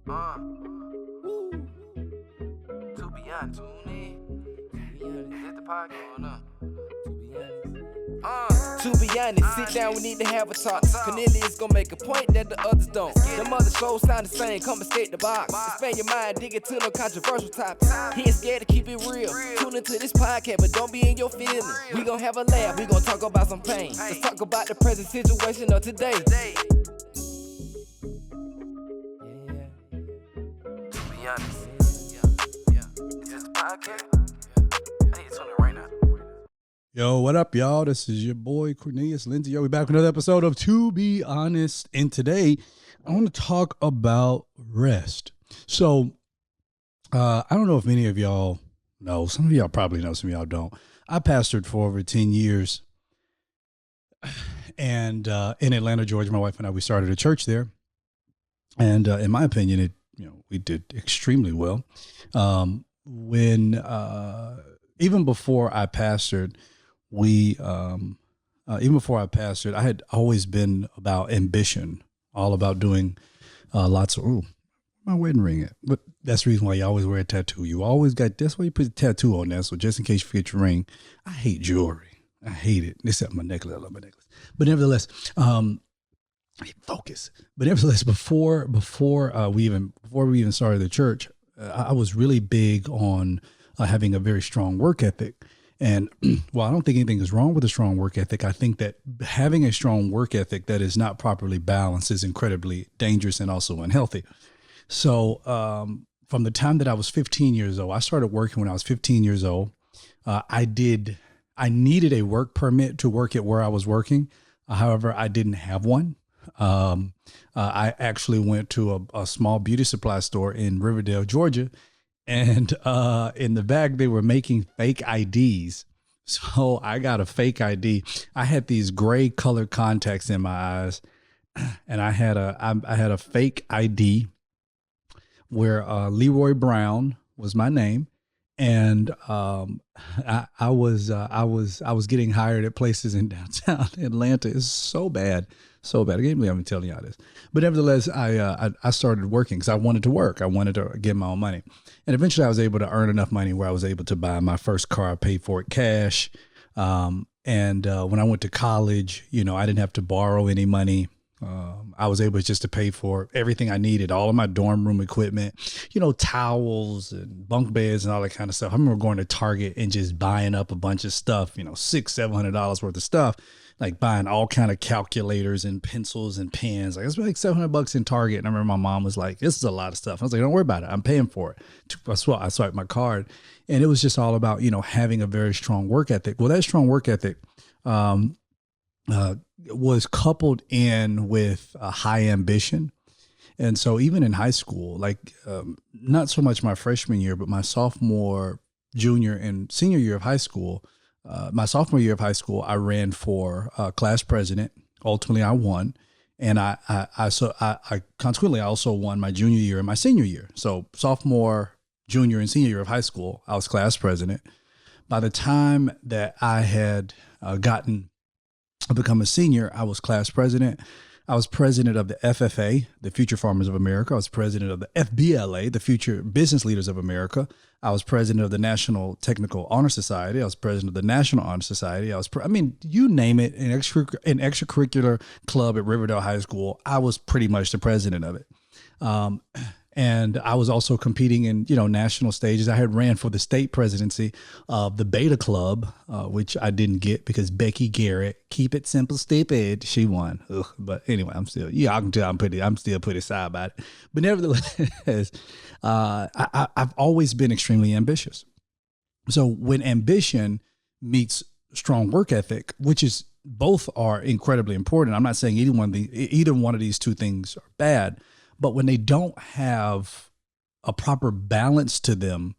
To be honest, is the pod going up? To be honest, sit down, we need to have a talk. Cornelius gon' make a point that the others don't. Them other shows sound the same, come escape the box. Expand your mind, dig into no controversial topics. He ain't scared to keep it real. Tune into this podcast, but don't be in your feelings. We gon' have a laugh, we gon' talk about some pain. Let's talk about the present situation of today. To be honest, is this the podcast? I need to tune it right now. Yo, what up, y'all? This is your boy Cornelius Lindsay. Yo, we back with another episode of To Be Honest. And today, I want to talk about rest. So, I don't know if many of y'all know. Some of y'all probably know, some of y'all don't. I pastored for over 10 years. And in Atlanta, Georgia, my wife and I, we started a church there. And in my opinion, we did extremely well. Even before I pastored, I had always been about ambition, all about doing lots of, my wedding ring at. But that's the reason why you always wear a tattoo. You always that's why you put a tattoo on there. So just in case you forget your ring. I hate jewelry. I hate it. Except my necklace. I love my necklace. But nevertheless, focus. But nevertheless, before we even started the church, I was really big on having a very strong work ethic. And while I don't think anything is wrong with a strong work ethic, I think that having a strong work ethic that is not properly balanced is incredibly dangerous and also unhealthy. So from the time that I was 15 years old, I started working when I was 15 years old. I needed a work permit to work at where I was working. However, I didn't have one. I actually went to a small beauty supply store in Riverdale, Georgia. And in the back, they were making fake IDs. So I got a fake ID. I had these gray colored contacts in my eyes, and I had a fake ID where Leroy Brown was my name, and I was getting hired at places in downtown Atlanta. It's so bad. So bad. I can't believe I'm telling y'all this. But nevertheless, I started working because I wanted to work. I wanted to get my own money. And eventually I was able to earn enough money where I was able to buy my first car. I paid for it cash. And when I went to college, I didn't have to borrow any money. I was able just to pay for everything I needed, all of my dorm room equipment, towels and bunk beds and all that kind of stuff. I remember going to Target and just buying up a bunch of stuff, $600-700 worth of stuff, like buying all kind of calculators and pencils and pens. Like, it's like $700 in Target. And I remember my mom was like, this is a lot of stuff. I was like, don't worry about it. I'm paying for it. I swiped my card, and it was just all about, having a very strong work ethic. Well, that strong work ethic, was coupled in with a high ambition. And so even in high school, not so much my freshman year, but my sophomore, junior, and senior year of high school, my sophomore year of high school, I ran for class president. Ultimately, I won. And I consequently, I also won my junior year and my senior year. So sophomore, junior, and senior year of high school, I was class president. By the time that I had become a senior, I was class president. I was president of the FFA, the Future Farmers of America. I was president of the FBLA, the Future Business Leaders of America. I was president of the National Technical Honor Society. I was president of the National Honor Society. You name it, an extracurricular club at Riverdale High School, I was pretty much the president of it. And I was also competing in, national stages. I had ran for the state presidency of the Beta Club, which I didn't get because Becky Garrett, keep it simple, stupid, she won. Ugh. But anyway, I can tell I'm still pretty sad about it. But nevertheless, I've always been extremely ambitious. So when ambition meets strong work ethic, which is both are incredibly important. I'm not saying either one of these two things are bad. But when they don't have a proper balance to them,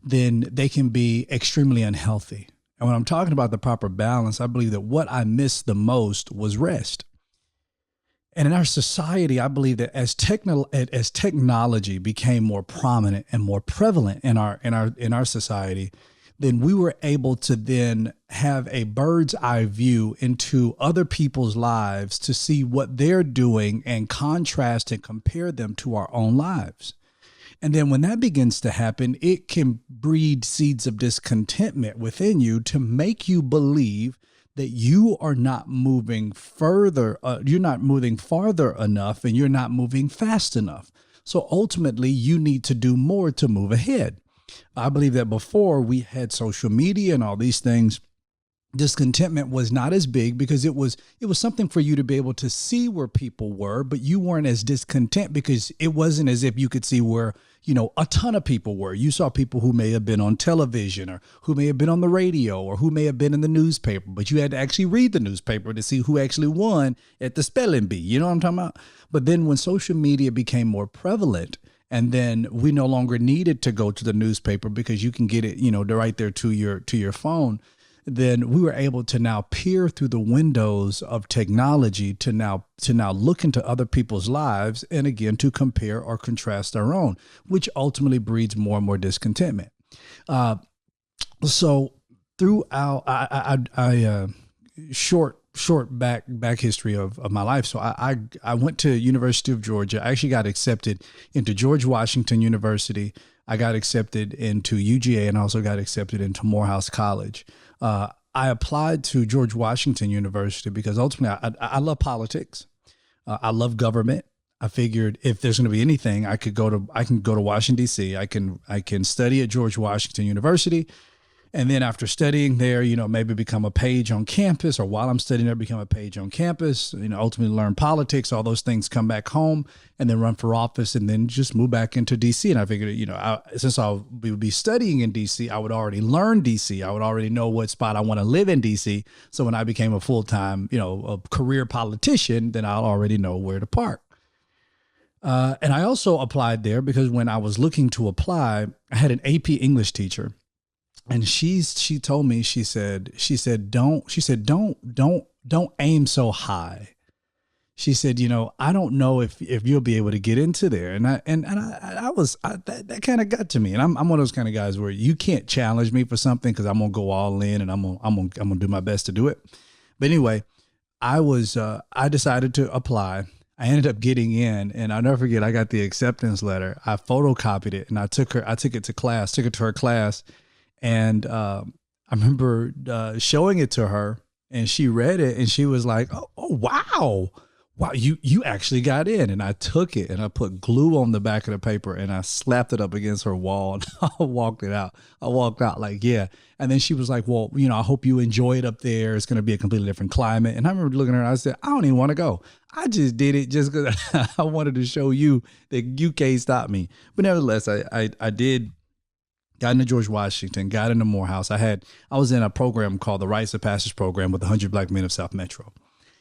then they can be extremely unhealthy. And when I'm talking about the proper balance, I believe that what I missed the most was rest. And in our society, I believe that as technology became more prominent and more prevalent in our society, then we were able to then have a bird's eye view into other people's lives to see what they're doing and contrast and compare them to our own lives. And then when that begins to happen, it can breed seeds of discontentment within you to make you believe that you are not moving further, you're not moving farther enough, and you're not moving fast enough. So ultimately, you need to do more to move ahead. I believe that before we had social media and all these things, discontentment was not as big because it was something for you to be able to see where people were, but you weren't as discontent because it wasn't as if you could see where, a ton of people were. You saw people who may have been on television or who may have been on the radio or who may have been in the newspaper, but you had to actually read the newspaper to see who actually won at the spelling bee. You know what I'm talking about? But then when social media became more prevalent, and then we no longer needed to go to the newspaper because you can get it, right there to your phone, then we were able to now peer through the windows of technology to now look into other people's lives and again to compare or contrast our own, which ultimately breeds more and more discontentment. So throughout short back history of my life. So I went to University of Georgia. I actually got accepted into George Washington University. I got accepted into UGA and also got accepted into Morehouse College. I applied to George Washington University because ultimately I love politics. I love government. I figured if there's going to be anything, I can go to Washington, D.C. I can study at George Washington University. And then after studying there, maybe become a page on campus, or while I'm studying there, become a page on campus, ultimately learn politics, all those things, come back home and then run for office and then just move back into DC. And I figured, since I would be studying in DC, I would already learn DC. I would already know what spot I want to live in DC. So when I became a full-time, a career politician, then I'll already know where to park. And I also applied there because when I was looking to apply, I had an AP English teacher. And she told me, she said, don't aim so high. She said, I don't know if you'll be able to get into there. And that kind of got to me. And I'm one of those kind of guys where you can't challenge me for something because I'm going to go all in and I'm going to do my best to do it. But anyway, I decided to apply. I ended up getting in, and I'll never forget, I got the acceptance letter. I photocopied it and I took it to her class. And I remember showing it to her, and she read it, and she was like, "Oh wow, you actually got in." And I took it, and I put glue on the back of the paper, and I slapped it up against her wall, and I walked out like, yeah. And then she was like, "Well, I hope you enjoy it up there. It's going to be a completely different climate." And I remember looking at her, and I said, "I don't even want to go. I just did it just because I wanted to show you that you can't stop me." But nevertheless, I did. Got into George Washington, got into Morehouse. I was in a program called the Rites of Passage program with 100 Black Men of South Metro.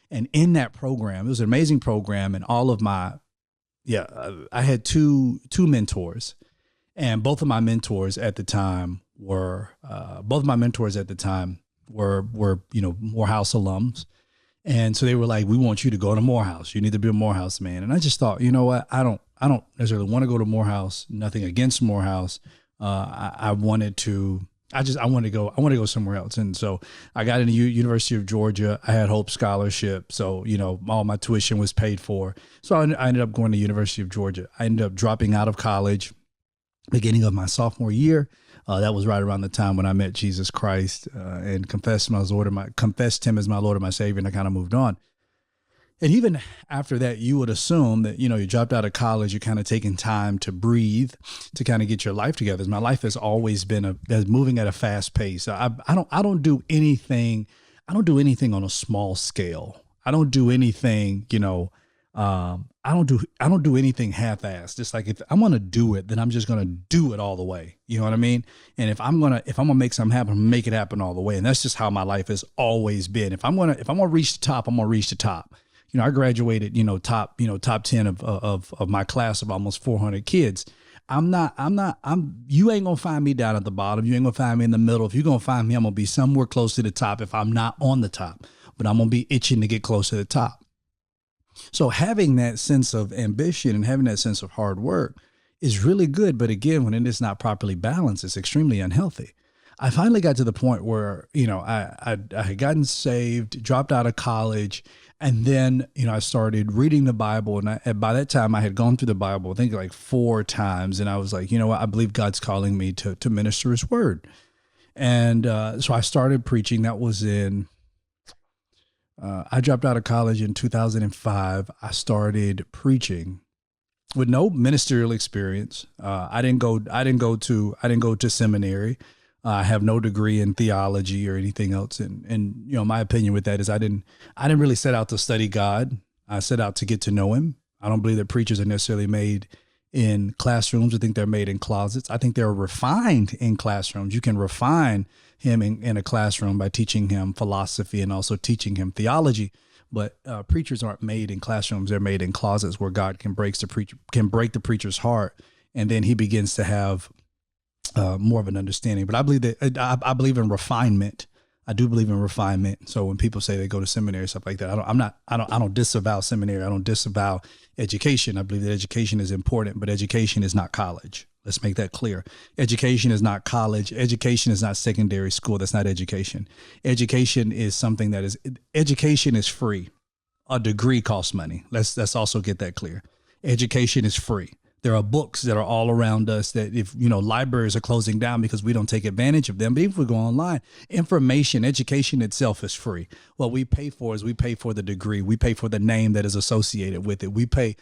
And in that program, it was an amazing program. And I had two mentors, and both of my mentors at the time were Morehouse alums. And so they were like, "We want you to go to Morehouse. You need to be a Morehouse man." And I just thought, you know what? I don't necessarily want to go to Morehouse. Nothing against Morehouse. I wanted to go somewhere else. And so I got into University of Georgia. I had Hope Scholarship. So, all my tuition was paid for. So I ended up going to University of Georgia. I ended up dropping out of college beginning of my sophomore year. That was right around the time when I met Jesus Christ, and confessed him as my Lord and my Savior. And I kind of moved on. And even after that, you would assume that, you dropped out of college, you're kind of taking time to breathe, to kind of get your life together. My life has always been moving at a fast pace. I don't do anything on a small scale. I don't do anything, I don't do anything half-assed. It's like, if I'm going to do it, then I'm just going to do it all the way. You know what I mean? And if I'm going to make something happen, make it happen all the way. And that's just how my life has always been. If I'm going to reach the top, I'm going to reach the top. I graduated, top 10 of my class of almost 400 kids. You ain't going to find me down at the bottom. You ain't going to find me in the middle. If you're going to find me, I'm going to be somewhere close to the top if I'm not on the top, but I'm going to be itching to get close to the top. So having that sense of ambition and having that sense of hard work is really good. But again, when it is not properly balanced, it's extremely unhealthy. I finally got to the point where, I had gotten saved, dropped out of college. And then, I started reading the Bible. And by that time I had gone through the Bible, I think like 4 times. And I was like, you know what? I believe God's calling me to minister his word. And so I started preaching. That was I dropped out of college in 2005. I started preaching with no ministerial experience. I didn't go to seminary. I have no degree in theology or anything else. And my opinion with that is I didn't really set out to study God. I set out to get to know him. I don't believe that preachers are necessarily made in classrooms. I think they're made in closets. I think they're refined in classrooms. You can refine him in a classroom by teaching him philosophy and also teaching him theology. But preachers aren't made in classrooms. They're made in closets where God can break the preacher's heart, and then he begins to have more of an understanding. But I believe that I believe in refinement. I do believe in refinement. So when people say they go to seminary, stuff like that, I don't disavow seminary. I don't disavow education. I believe that education is important, but education is not college. Let's make that clear. Education is not college. Education is not secondary school. That's not education. Education is something education is free. A degree costs money. Let's also get that clear. Education is free. There are books that are all around us that if, libraries are closing down because we don't take advantage of them. But if we go online, education itself is free. What we pay for is we pay for the degree. We pay for the name that is associated with it. We pay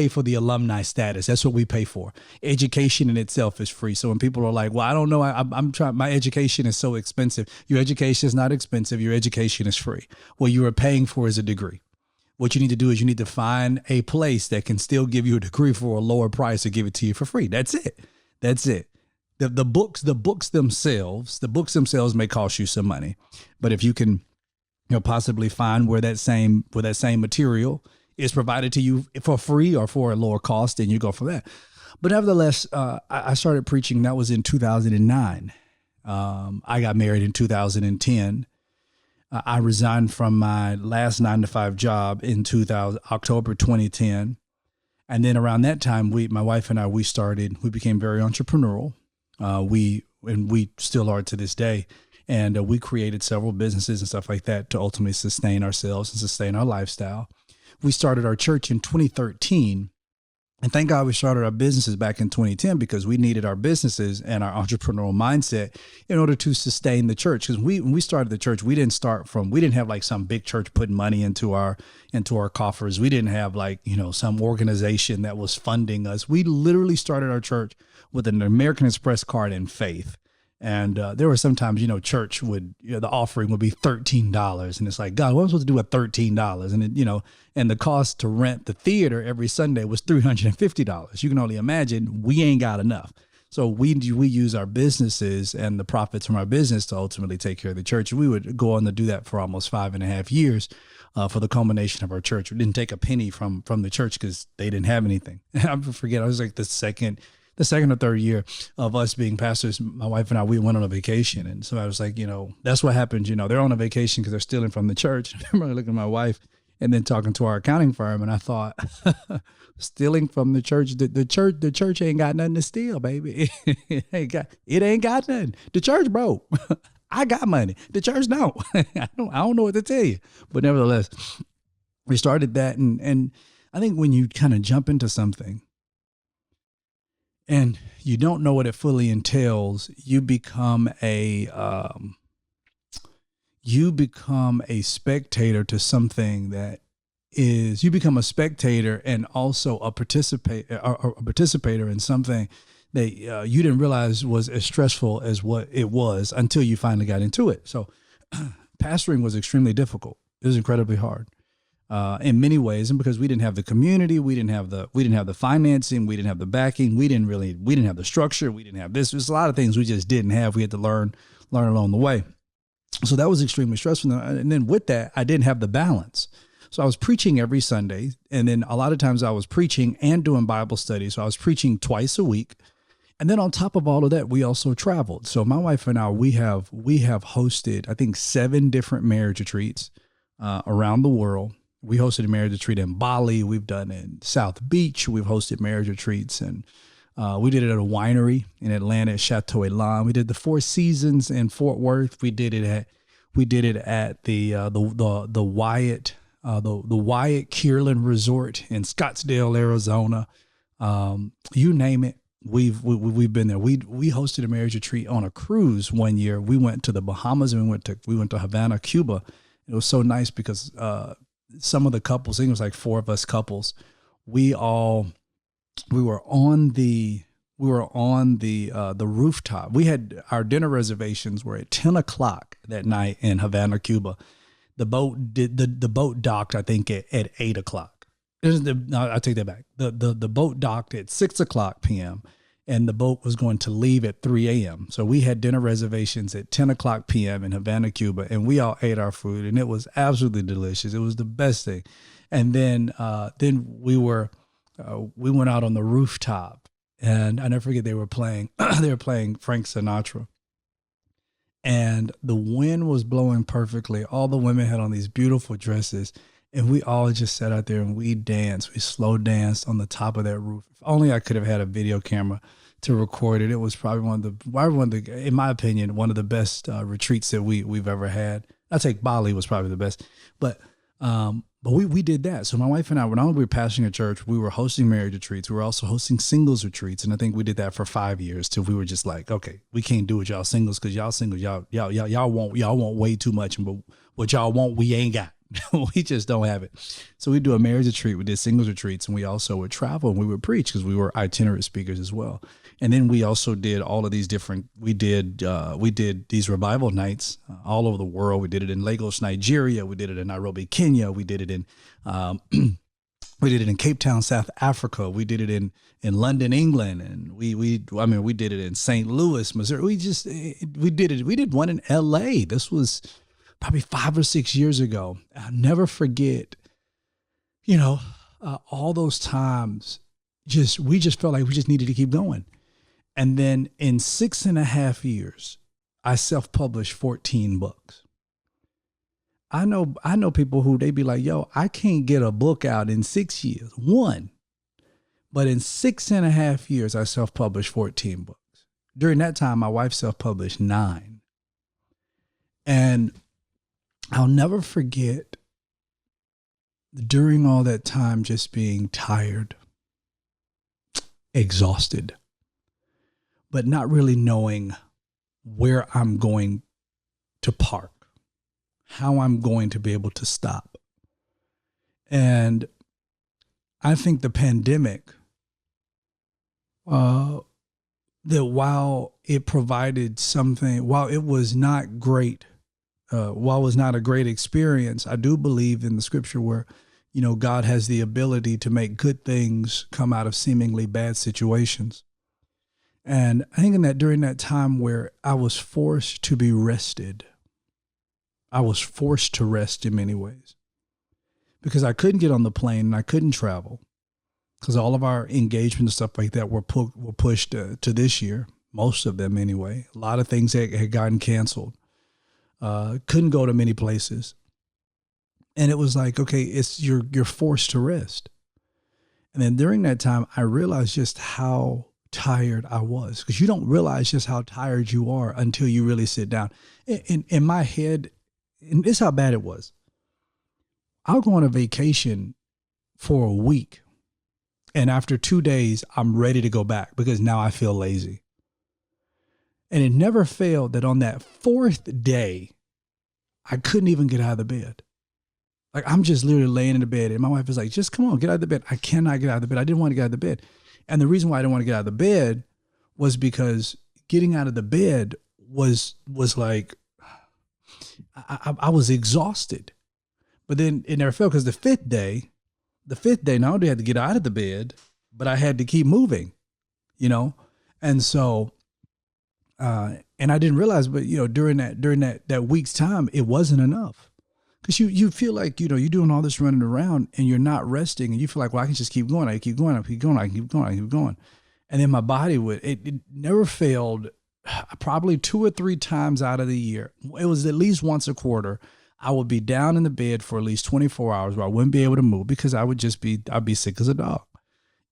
for the alumni status. That's what we pay for. Education in itself is free. So when people are like, well, I don't know, I'm trying, my education is so expensive. Your education is not expensive. Your education is free. What you are paying for is a degree. What you need to do is you need to find a place that can still give you a degree for a lower price to give it to you for free. That's it. The books themselves may cost you some money, but if you can, possibly find where that same material is provided to you for free or for a lower cost, then you go for that. But nevertheless, I started preaching. That was in 2009. I got married in 2010. I resigned from my last 9-to-5 job in October 2010. And then around that time, my wife and I, we became very entrepreneurial. We still are to this day. And we created several businesses and stuff like that to ultimately sustain ourselves and sustain our lifestyle. We started our church in 2013. And thank God we started our businesses back in 2010 because we needed our businesses and our entrepreneurial mindset in order to sustain the church. Because when we started the church, we didn't have like some big church putting money into our coffers. We didn't have like, some organization that was funding us. We literally started our church with an American Express card and faith. And there were sometimes, church would, the offering would be $13. And it's like, God, what am I supposed to do with $13? And and the cost to rent the theater every Sunday was $350. You can only imagine we ain't got enough. So we use our businesses and the profits from our business to ultimately take care of the church. We would go on to do that for almost 5.5 years for the culmination of our church. We didn't take a penny from the church because they didn't have anything. I forget, I was like the second or third year of us being pastors, my wife and I, we went on a vacation. And so I was like, that's what happens. They're on a vacation because they're stealing from the church. I remember looking at my wife and then talking to our accounting firm. And I thought, stealing from the church, the church ain't got nothing to steal, baby. It ain't got nothing. The church broke. I got money. The church don't. I don't know what to tell you. But nevertheless, we started that. And I think when you kind of jump into something, and you don't know what it fully entails, you become a spectator to something that you become a spectator and also a participator in something that you didn't realize was as stressful as what it was until you finally got into it. So pastoring was extremely difficult. It was incredibly hard. In many ways, and because we didn't have the community, we didn't have the financing, we didn't have the backing, we didn't have the structure, we didn't have this. There's a lot of things we just didn't have. We had to learn along the way. So that was extremely stressful. And then with that, I didn't have the balance. So I was preaching every Sunday, and then a lot of times I was preaching and doing Bible study. So I was preaching twice a week. And then on top of all of that, we also traveled. So my wife and I, we have hosted, I think, 7 different marriage retreats around the world. We hosted a marriage retreat in Bali. We've done in South Beach. We've hosted marriage retreats in We did it at a winery in Atlanta at Chateau Elan. We did the Four Seasons in Fort Worth. We did it at the Wyatt Kierland Resort in Scottsdale, Arizona. You name it, we've been there. We hosted a marriage retreat on a cruise one year. We went to the Bahamas and we went to Havana, Cuba. It was so nice because some of the couples, I think it was like 4 of us couples, we were on the rooftop. We had our dinner reservations were at 10 o'clock that night in Havana, Cuba. The boat docked, I think, at 8 o'clock. No, I take that back. The boat docked at 6 o'clock p.m. and the boat was going to leave at 3 a.m. So we had dinner reservations at 10 o'clock p.m. in Havana, Cuba, and we all ate our food, and it was absolutely delicious. It was the best thing. And then we went out on the rooftop, and I never forget they were playing Frank Sinatra. And the wind was blowing perfectly. All the women had on these beautiful dresses, and we all just sat out there and we danced. We slow danced on the top of that roof. If only I could have had a video camera to record it. It was probably one of the, in my opinion, one of the best retreats that we've ever had. I think Bali was probably the best, but we did that. So my wife and I, when we were pastoring a church, we were hosting marriage retreats. We were also hosting singles retreats. And I think we did that for 5 years till we were just like, okay, we can't do it, y'all singles, because y'all singles, y'all want way too much. But what y'all want, we ain't got. We just don't have it. So we do a marriage retreat. We did singles retreats, and we also would travel and we would preach because we were itinerant speakers as well. And then we also did all of these different, we did these revival nights all over the world. We did it in Lagos, Nigeria. We did it in Nairobi, Kenya. We did it in Cape Town, South Africa. We did it in London, England. And we did it in St. Louis, Missouri. We did one in LA. This was probably 5 or 6 years ago. I'll never forget, all those times, we just felt like we just needed to keep going. And then in 6.5 years, I self-published 14 books. I know people who they be like, yo, I can't get a book out in 6 years. One. But in 6.5 years, I self-published 14 books. During that time, my wife self-published 9. And I'll never forget during all that time just being tired, exhausted, but not really knowing where I'm going to park, how I'm going to be able to stop. And I think the pandemic, that while it provided something, while it was not great, while it was not a great experience, I do believe in the scripture where, God has the ability to make good things come out of seemingly bad situations. And I think during that time where I was forced to be rested, I was forced to rest in many ways because I couldn't get on the plane and I couldn't travel because all of our engagement and stuff like that were pushed to this year, most of them anyway. A lot of things had gotten canceled. Couldn't go to many places. And it was like, okay, you're forced to rest. And then during that time, I realized just how tired I was, because you don't realize just how tired you are until you really sit down. In my head, and this is how bad it was. I'll go on a vacation for a week, and after 2 days, I'm ready to go back because now I feel lazy. And it never failed that on that 4th day, I couldn't even get out of the bed. Like, I'm just literally laying in the bed, and my wife is like, just come on, get out of the bed. I cannot get out of the bed. I didn't want to get out of the bed. And the reason why I didn't want to get out of the bed was because getting out of the bed was like, I was exhausted. But then it never failed because the fifth day, not only had to get out of the bed, but I had to keep moving, And so, and I didn't realize, but during that week's time, it wasn't enough. Because you feel like, you're doing all this running around and you're not resting, and you feel like, well, I can just keep going. I keep going. I keep going. I keep going. I keep going. And then my body it never failed, probably 2 or 3 times out of the year. It was at least once a quarter. I would be down in the bed for at least 24 hours where I wouldn't be able to move because I'd be sick as a dog.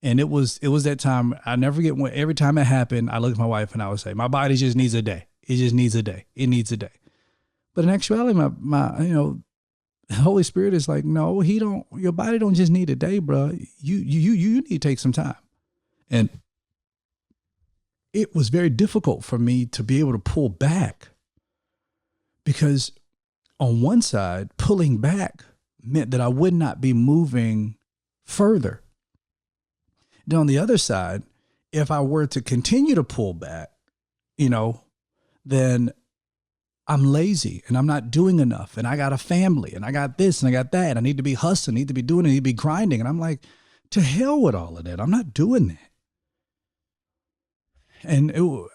And it was that time. I never forget when every time it happened, I look at my wife and I would say, my body just needs a day. It just needs a day. It needs a day. But in actuality, my the Holy Spirit is like, no, your body don't just need a day, bro. You need to take some time. And it was very difficult for me to be able to pull back, because on one side, pulling back meant that I would not be moving further. Then on the other side, if I were to continue to pull back, then I'm lazy and I'm not doing enough, and I got a family and I got this and I got that. And I need to be hustling, need to be doing it, need to be grinding. And I'm like, to hell with all of that. I'm not doing that. And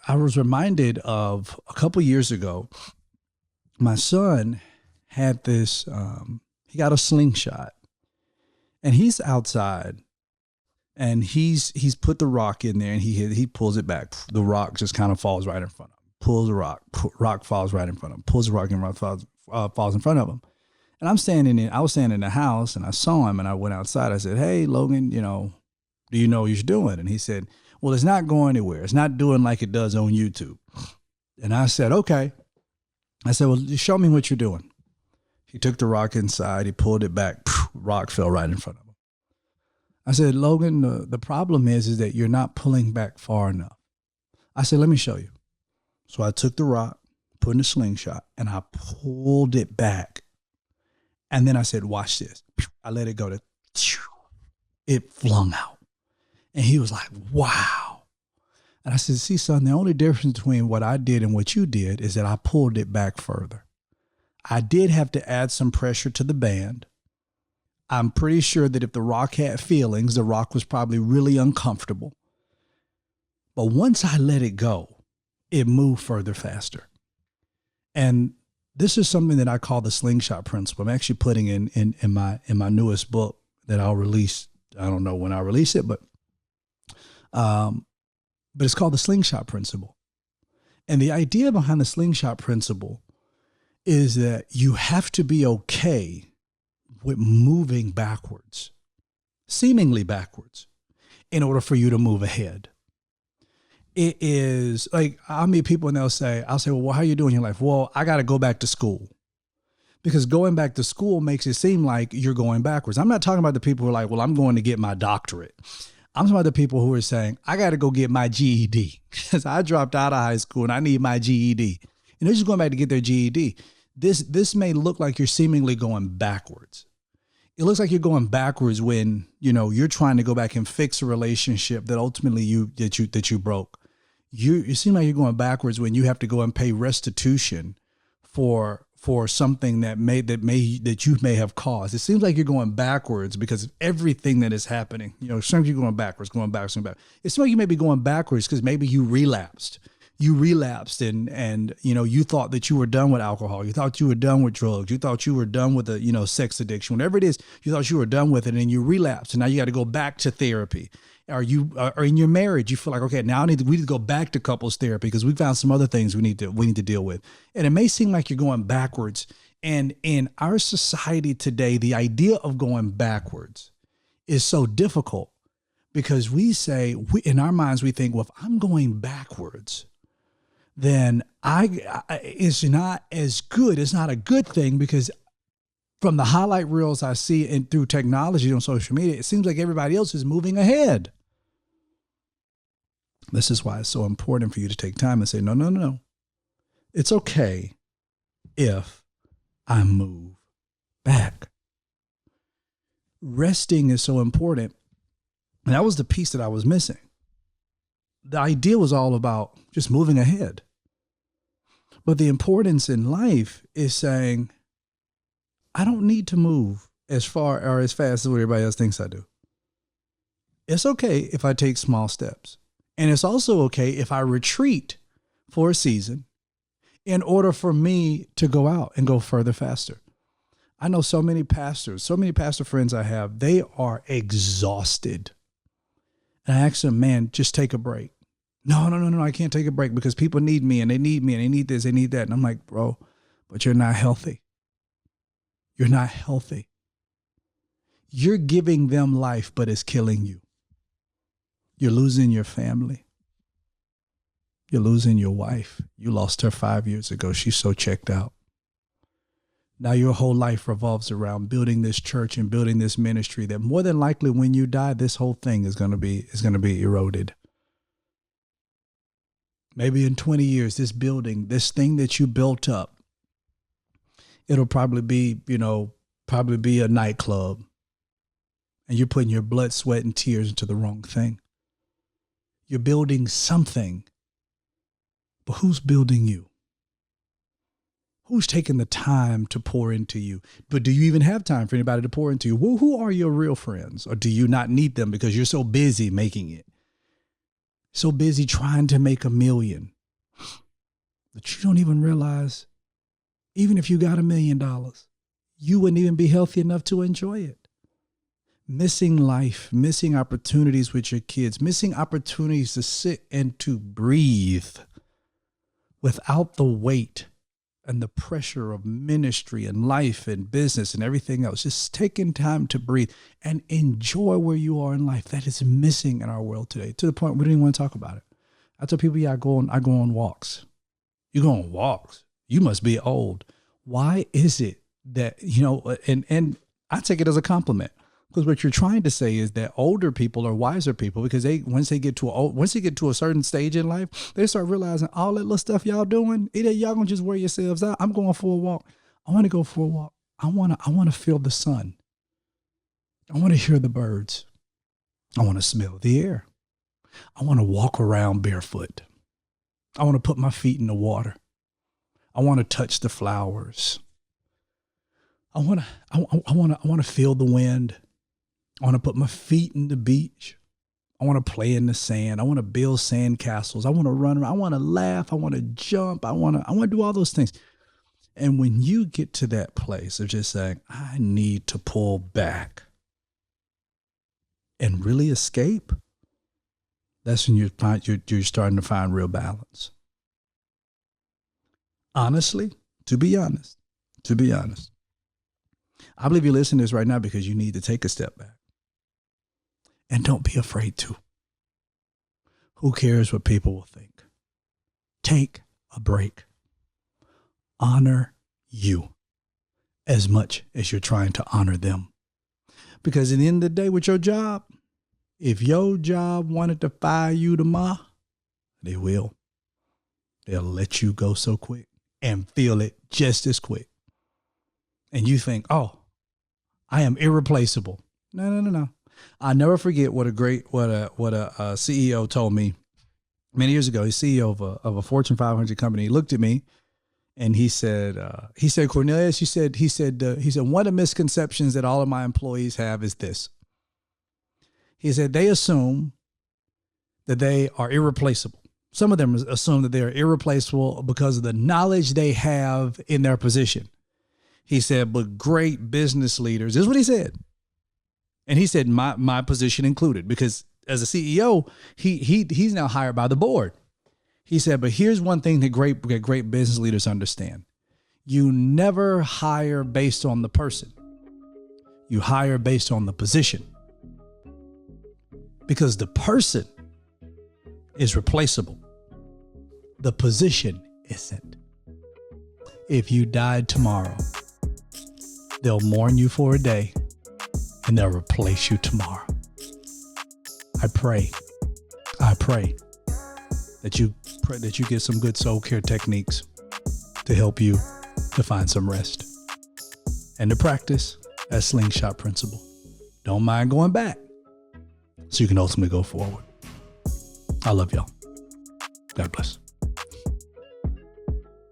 I was reminded of a couple years ago, my son had this, he got a slingshot, and he's outside, and he's put the rock in there, and he pulls it back. The rock just kind of falls right in front of him. Pulls the rock falls right in front of him. Pulls the rock and rock falls in front of him. And I was standing in the house, and I saw him, and I went outside. I said, "Hey, Logan, do you know what you're doing?" And he said, "Well, it's not going anywhere. It's not doing like it does on YouTube." And I said, "Okay." I said, "Well, just show me what you're doing." He took the rock inside. He pulled it back. Rock fell right in front of him. I said, "Logan, the problem is that you're not pulling back far enough." I said, "Let me show you." So I took the rock, put in a slingshot, and I pulled it back. And then I said, "Watch this." I let it go. It flung out. And he was like, "Wow." And I said, "See, son, the only difference between what I did and what you did is that I pulled it back further. I did have to add some pressure to the band. I'm pretty sure that if the rock had feelings, the rock was probably really uncomfortable. But once I let it go, it moved further faster." And this is something that I call the Slingshot Principle. I'm actually putting in my newest book that I'll release. I don't know when I'll release it, but it's called the Slingshot Principle. And the idea behind the Slingshot Principle is that you have to be okay with moving backwards, seemingly backwards, in order for you to move ahead. It is like, I'll meet people and I'll say, "Well, how are you doing in your life?" "Well, I got to go back to school." Because going back to school makes it seem like you're going backwards. I'm not talking about the people who are like, "Well, I'm going to get my doctorate." I'm talking about the people who are saying, "I got to go get my GED because I dropped out of high school and I need my GED." And they're just going back to get their GED. This may look like you're seemingly going backwards. It looks like you're going backwards when, you're trying to go back and fix a relationship that ultimately you broke. You seem like you're going backwards when you have to go and pay restitution for something that you may have caused. It seems like you're going backwards because of everything that is happening. Sometimes you're going backwards. It seems like you may be going backwards because maybe you relapsed. And you thought that you were done with alcohol. You thought you were done with drugs. You thought you were done with sex addiction. Whatever it is, you thought you were done with it, and you relapsed. And now you got to go back to therapy. Or in your marriage, you feel like, okay, now we need to go back to couples therapy because we found some other things we need to deal with. And it may seem like you're going backwards. And in our society today, the idea of going backwards is so difficult because in our minds, we think, well, if I'm going backwards, then it's not as good. It's not a good thing because from the highlight reels I see and through technology on social media, it seems like everybody else is moving ahead. This is why it's so important for you to take time and say, no. It's okay if I move back. Resting is so important. And that was the piece that I was missing. The idea was all about just moving ahead. But the importance in life is saying, I don't need to move as far or as fast as what everybody else thinks I do. It's okay if I take small steps. And it's also okay if I retreat for a season in order for me to go out and go further faster. I know so many pastor friends I have, they are exhausted. And I ask them, "Man, just take a break." No, I can't take a break because people need me and they need me and they need this, they need that. And I'm like, bro, but you're not healthy. You're not healthy. You're giving them life, but it's killing you. You're losing your family. You're losing your wife. You lost her 5 years ago. She's so checked out. Now your whole life revolves around building this church and building this ministry that more than likely when you die, this whole thing is going to be eroded. Maybe in 20 years, this building, this thing that you built up, it'll probably be a nightclub. And you're putting your blood, sweat, and tears into the wrong thing. You're building something, but who's building you? Who's taking the time to pour into you? But do you even have time for anybody to pour into you? Well, who are your real friends? Or do you not need them because you're so busy making it? So busy trying to make $1 million that you don't even realize, even if you got $1 million, you wouldn't even be healthy enough to enjoy it. Missing life, missing opportunities with your kids, missing opportunities to sit and to breathe without the weight and the pressure of ministry and life and business and everything else. Just taking time to breathe and enjoy where you are in life. That is missing in our world today, to the point we don't even want to talk about it. I tell people, I go on walks. You go on walks. You must be old. Why is it that, and I take it as a compliment, because what you're trying to say is that older people are wiser people, because once they get to a certain stage in life, they start realizing all that little stuff y'all doing, either y'all gonna just wear yourselves out. I'm going for a walk. I want to go for a walk. I want to feel the sun. I want to hear the birds. I want to smell the air. I want to walk around barefoot. I want to put my feet in the water. I want to touch the flowers. I want to feel the wind. I want to put my feet in the beach. I want to play in the sand. I want to build sand castles. I want to run around. I want to laugh. I want to jump. I want to do all those things. And when you get to that place of just saying, I need to pull back and really escape, that's when you're starting to find real balance. Honestly, to be honest, I believe you're listening to this right now because you need to take a step back. And don't be afraid to. Who cares what people will think? Take a break. Honor you as much as you're trying to honor them. Because at the end of the day with your job, if your job wanted to fire you tomorrow, they will. They'll let you go so quick and feel it just as quick. And you think, oh, I am irreplaceable. No. I'll never forget what a CEO told me many years ago. He's CEO of a Fortune 500 company. He looked at me and he said, Cornelius, he said, one of the misconceptions that all of my employees have is this. He said, they assume that they are irreplaceable. Some of them assume that they are irreplaceable because of the knowledge they have in their position. He said, but great business leaders, this is what he said. And he said, my position included, because as a CEO, he's now hired by the board. He said, but here's one thing that great business leaders understand. You never hire based on the person. You hire based on the position. Because the person is replaceable. The position isn't. If you died tomorrow, they'll mourn you for a day and they'll replace you tomorrow. I pray that you get some good soul care techniques to help you to find some rest and to practice that Slingshot Principle. Don't mind going back so you can ultimately go forward. I love y'all. God bless.